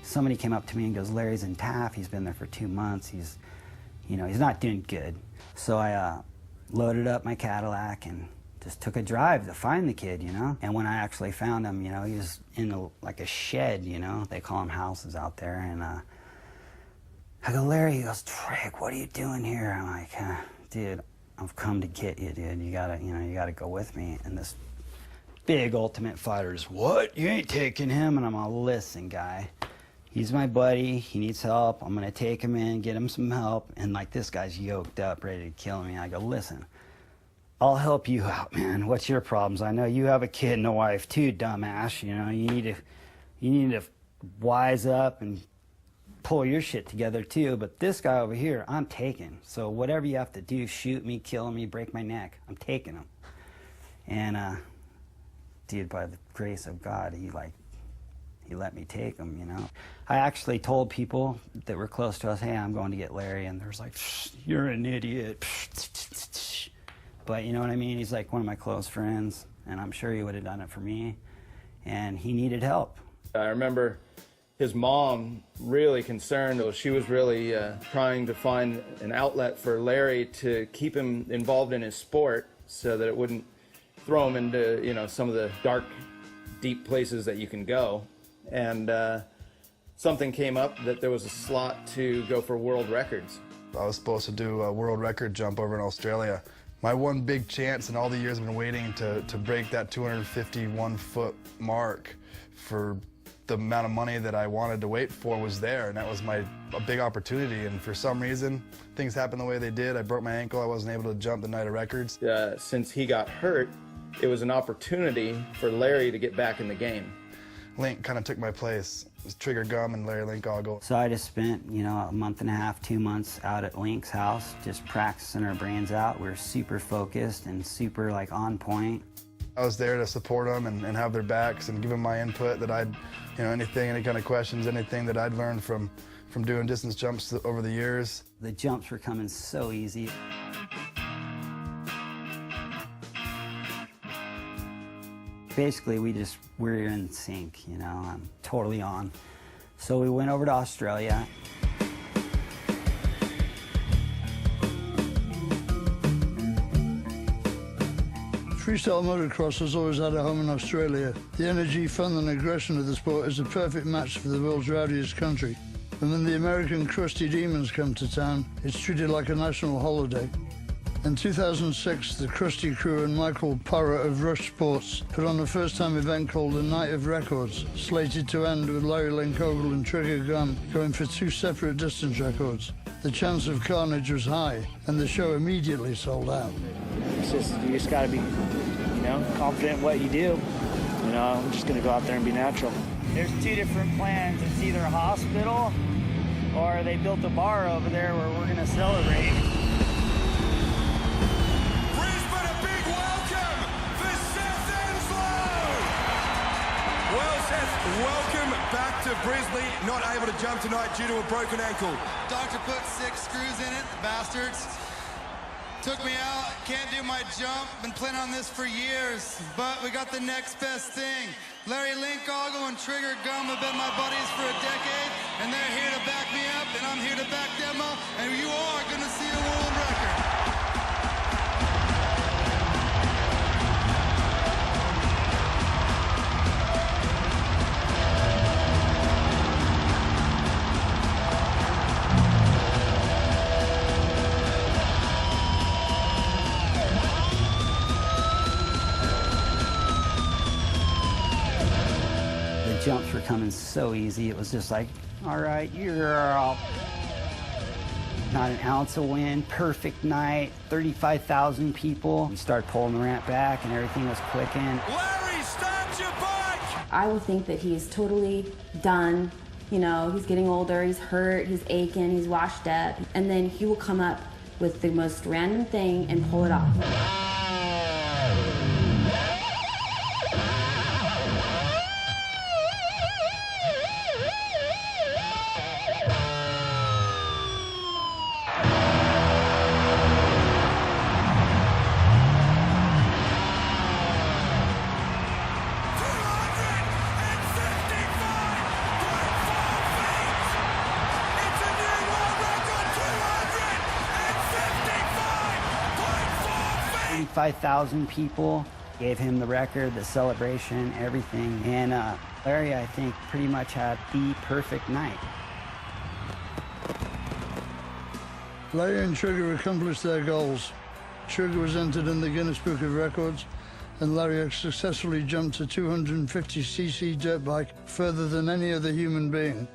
Somebody came up to me and goes, Larry's in TAF, he's been there for 2 months, he's not doing good. So I loaded up my Cadillac and just took a drive to find the kid, you know? And when I actually found him, you know, he was in like a shed, you know? They call them houses out there. And I go, Larry, he goes, Trick, what are you doing here? I'm like, dude, I've come to get you, dude. You gotta go with me. And this big Ultimate Fighter's, what? You ain't taking him? And I'm all, listen, guy. He's my buddy, he needs help, I'm gonna take him in, get him some help, and like this guy's yoked up, ready to kill me. I go, listen, I'll help you out, man. What's your problems? I know you have a kid and a wife too, dumbass. You know, you need to wise up and pull your shit together too, but this guy over here, I'm taking. So whatever you have to do, shoot me, kill me, break my neck, I'm taking him. And dude, by the grace of God, he let me take him, you know. I actually told people that were close to us, hey, I'm going to get Larry, and there's like, you're an idiot. But you know what I mean? He's like one of my close friends, and I'm sure he would have done it for me, and he needed help. I remember his mom really concerned. She was really trying to find an outlet for Larry to keep him involved in his sport so that it wouldn't throw him into, you know, some of the dark, deep places that you can go. And something came up that there was a slot to go for world records. I was supposed to do a world record jump over in Australia. My one big chance in all the years I've been waiting to break that 251-foot mark for the amount of money that I wanted to wait for was there, and that was a big opportunity. And for some reason, things happened the way they did. I broke my ankle. I wasn't able to jump the night of records. Since he got hurt, it was an opportunity for Larry to get back in the game. Link kind of took my place. It was Trigger Gum and Larry Linkoggle. So I just spent, you know, a month and a half, 2 months out at Link's house, just practicing our brains out. We were super focused and super, like, on point. I was there to support them and have their backs and give them my input that I'd, you know, anything, any kind of questions, anything that I'd learned from doing distance jumps over the years. The jumps were coming so easy. Basically, we're in sync, you know, I'm totally on. So we went over to Australia. Freestyle motocross has always had a home in Australia. The energy, fun and aggression of the sport is a perfect match for the world's rowdiest country. And when the American crusty demons come to town, it's treated like a national holiday. In 2006, the Crusty crew and Michael Parra of Rush Sports put on a first-time event called the Night of Records, slated to end with Larry Linkoggle and Trigger Gum going for 2 separate distance records. The chance of carnage was high, and the show immediately sold out. You just got to be, you know, confident in what you do. You know, I'm just going to go out there and be natural. There's 2 different plans. It's either a hospital or they built a bar over there where we're going to celebrate. Brisbane, a big welcome for Seth Enslow! Well, Seth, welcome back to Brisbane. Not able to jump tonight due to a broken ankle. Doctor put 6 screws in it, bastards. Took me out, can't do my jump, been planning on this for years, but we got the next best thing. Larry Linkoggle and Trigger Gum have been my buddies for a decade, and they're here to back me up, and I'm here to back them up, and you are gonna see a world record. Jumps were coming so easy. It was just like, all right, you're out. Not an ounce of wind, perfect night, 35,000 people. We started pulling the ramp back and everything was clicking. Larry, start your bike! I will think that he's totally done. You know, he's getting older, he's hurt, he's aching, he's washed up. And then he will come up with the most random thing and pull it off. It's 5,000 people gave him the record, the celebration, everything. And Larry, I think, pretty much had the perfect night. Larry and Trigger accomplished their goals. Trigger was entered in the Guinness Book of Records, and Larry had successfully jumped a 250cc dirt bike further than any other human being.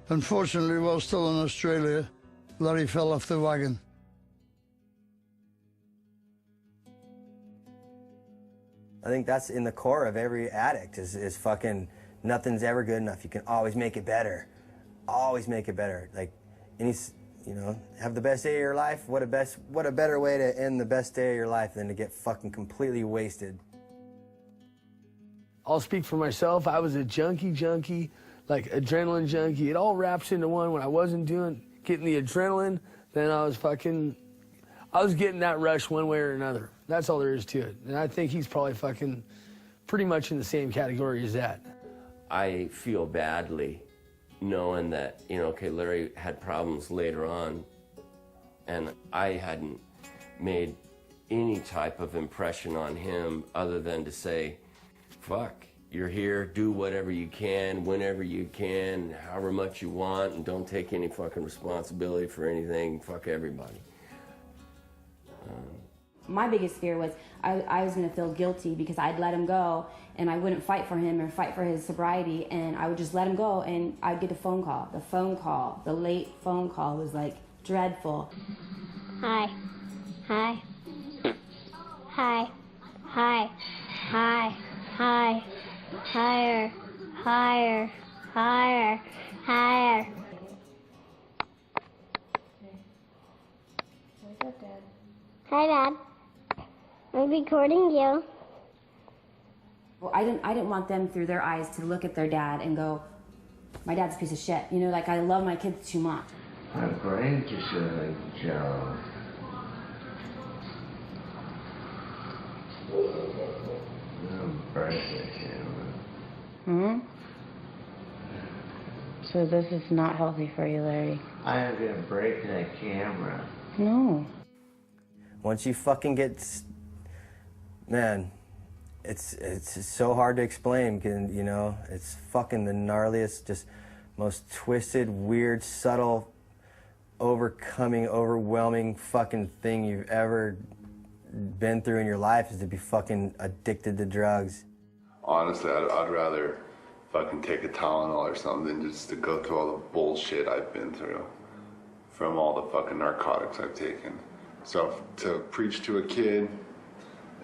Unfortunately, while still in Australia, Larry fell off the wagon. I think that's in the core of every addict is fucking nothing's ever good enough. You can always make it better. Always make it better. Like you know, have the best day of your life. What a better way to end the best day of your life than to get fucking completely wasted. I'll speak for myself. I was a junkie, like adrenaline junkie. It all wraps into one. When I wasn't getting the adrenaline, then I was getting that rush one way or another. That's all there is to it. And I think he's probably fucking pretty much in the same category as that. I feel badly knowing that, you know, okay, Larry had problems later on, and I hadn't made any type of impression on him other than to say, fuck, you're here, do whatever you can, whenever you can, however much you want, and don't take any fucking responsibility for anything, fuck everybody. My biggest fear was I was going to feel guilty because I'd let him go and I wouldn't fight for him or fight for his sobriety, and I would just let him go and I'd get a phone call. The late phone call was like dreadful. Hi. Hi. Hi. Hi. Hi. Hi. Higher. Higher. Higher. Higher. Hi, Dad. I'm recording you. Well, I didn't want them through their eyes to look at their dad and go, my dad's a piece of shit. You know, like I love my kids too much. I'm going to say, Joe. So this is not healthy for you, Larry. I am going to break that camera. No. Once you fucking get, man, it's so hard to explain, you know, it's fucking the gnarliest, just most twisted, weird, subtle, overwhelming fucking thing you've ever been through in your life is to be fucking addicted to drugs. Honestly, I'd rather fucking take a Tylenol or something than just to go through all the bullshit I've been through from all the fucking narcotics I've taken. So to preach to a kid,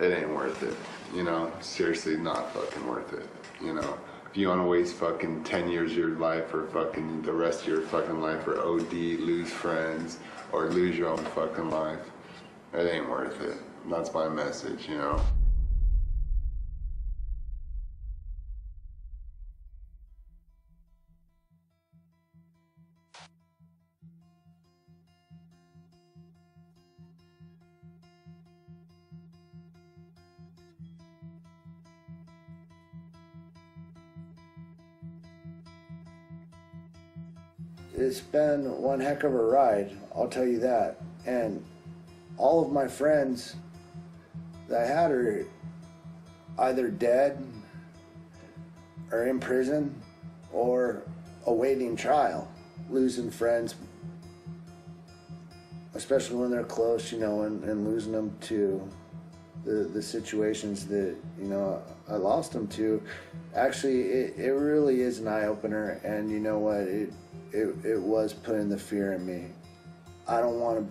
it ain't worth it, you know? Seriously, not fucking worth it, you know? If you want to waste fucking 10 years of your life or fucking the rest of your fucking life or OD, lose friends, or lose your own fucking life, it ain't worth it. That's my message, you know? It's been one heck of a ride, I'll tell you that. And all of my friends that I had are either dead or in prison or awaiting trial. Losing friends, especially when they're close, you know, and losing them to the situations that, you know, I lost them to. Actually, it really is an eye-opener, and you know what, it was putting the fear in me. I don't want to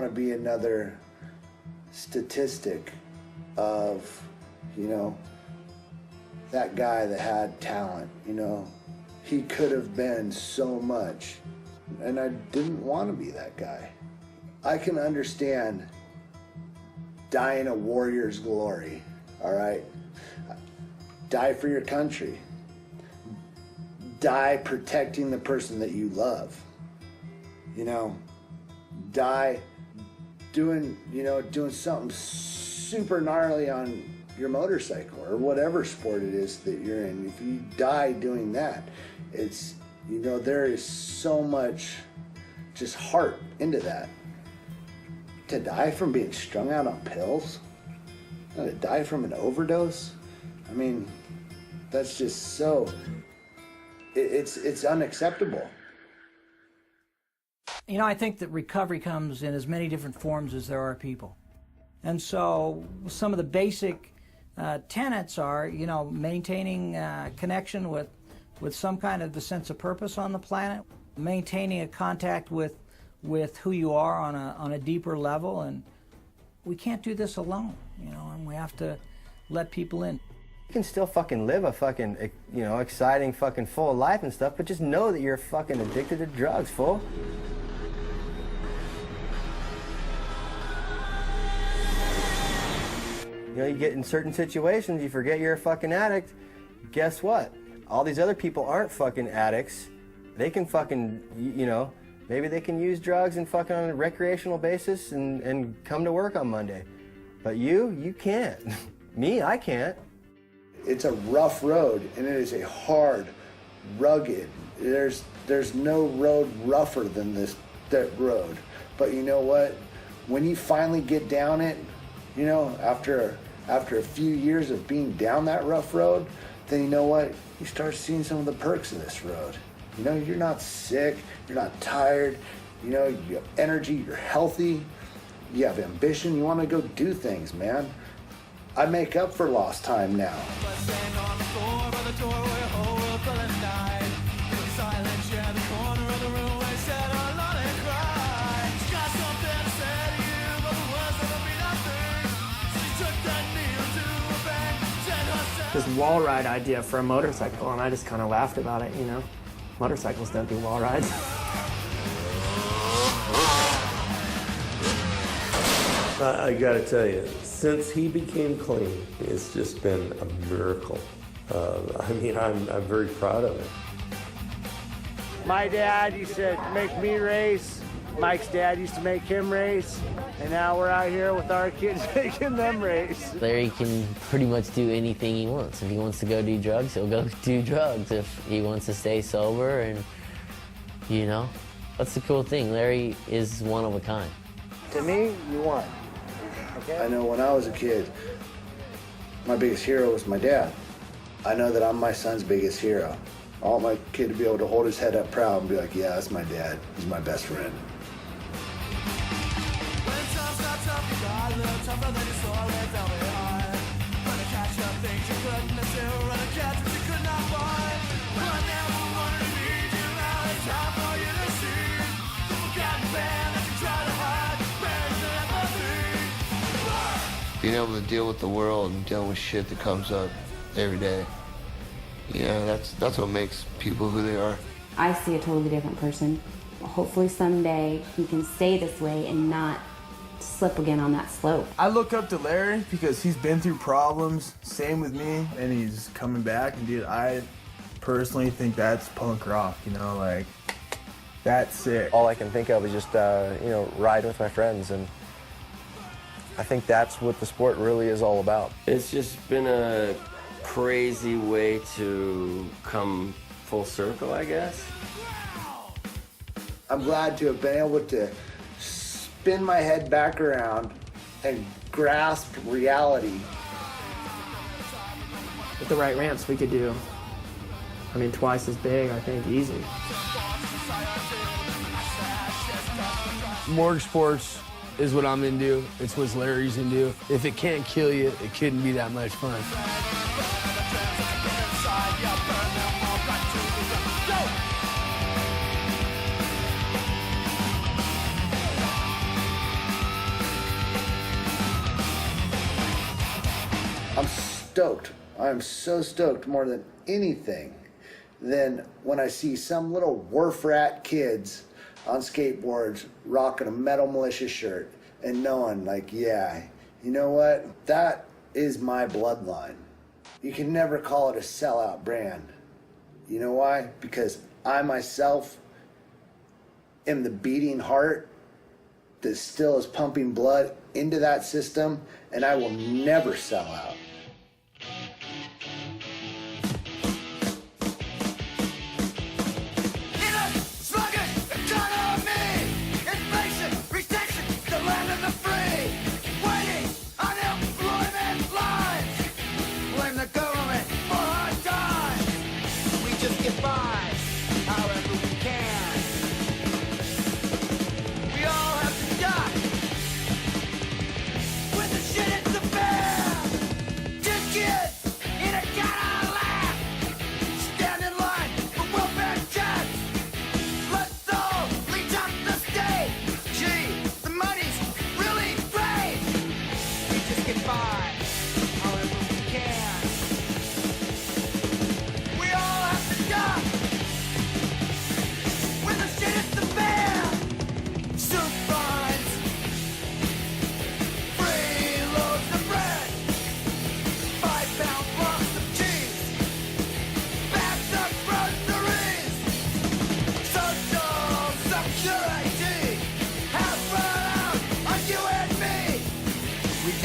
be another statistic of, you know, that guy that had talent, you know. He could have been so much, and I didn't want to be that guy. I can understand dying a warrior's glory, all right? Die for your country. Die protecting the person that you love. You know, die doing something super gnarly on your motorcycle or whatever sport it is that you're in. If you die doing that, it's, you know, there is so much just heart into that. To die from being strung out on pills, to die from an overdose, I mean, that's just so, it's unacceptable. You know, I think that recovery comes in as many different forms as there are people. And so some of the basic tenets are, you know, maintaining connection with some kind of the sense of purpose on the planet, maintaining a contact with who you are on a deeper level, and we can't do this alone, you know, and we have to let people in. You can still fucking live a fucking, you know, exciting fucking full life and stuff, but just know that you're fucking addicted to drugs, fool. You know, you get in certain situations, you forget you're a fucking addict. Guess what? All these other people aren't fucking addicts. They can fucking, you know, maybe they can use drugs and fucking on a recreational basis and come to work on Monday. But you can't. Me, I can't. It's a rough road, and it is a hard, rugged. There's no road rougher than that road. But you know what? When you finally get down it, you know, after a few years of being down that rough road, then you know what? You start seeing some of the perks of this road. You know, you're not sick, you're not tired, you know, you have energy, you're healthy, you have ambition, you want to go do things, man. I make up for lost time now. This wall ride idea for a motorcycle, and I just kind of laughed about it, you know. Motorcycles don't do wall rides. I gotta tell you, since he became clean, it's just been a miracle. I mean, I'm very proud of it. My dad used to make me race. Mike's dad used to make him race. And now we're out here with our kids making them race. Larry can pretty much do anything he wants. If he wants to go do drugs, he'll go do drugs. If he wants to stay sober, and, you know, that's the cool thing. Larry is one of a kind. To me, you won. Okay? I know when I was a kid, my biggest hero was my dad. I know that I'm my son's biggest hero. I want my kid to be able to hold his head up proud and be like, yeah, that's my dad. He's my best friend. Being able to deal with the world and dealing with shit that comes up every day. Yeah, that's what makes people who they are. I see a totally different person. Hopefully someday he can stay this way and not slip again on that slope. I look up to Larry because he's been through problems, same with me, and he's coming back. And dude, I personally think that's punk rock, you know, like, that's sick. All I can think of is just, you know, riding with my friends, and I think that's what the sport really is all about. It's just been a crazy way to come full circle, I guess. I'm glad to have been able to spin my head back around and grasp reality. With the right ramps, we could do, I mean, twice as big, I think, easy. Morgue sports is what I'm into. It's what Larry's into. If it can't kill you, it couldn't be that much fun. I'm stoked. I'm so stoked more than anything than when I see some little wharf rat kids on skateboards rocking a Metal Militia shirt and knowing, like, yeah, you know what? That is my bloodline. You can never call it a sellout brand. You know why? Because I myself am the beating heart that still is pumping blood into that system, and I will never sell out.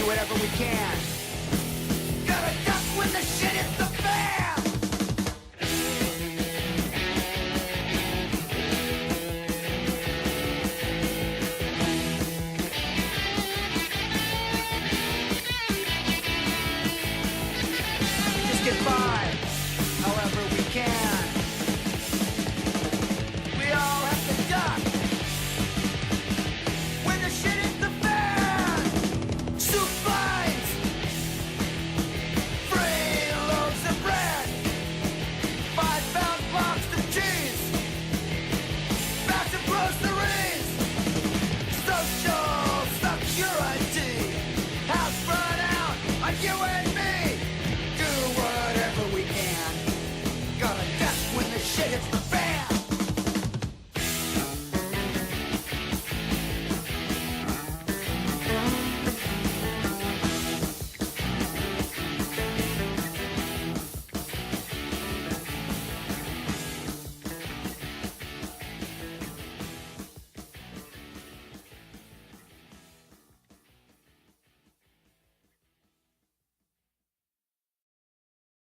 Whatever we can. Gotta duck with when the shit hits the fan.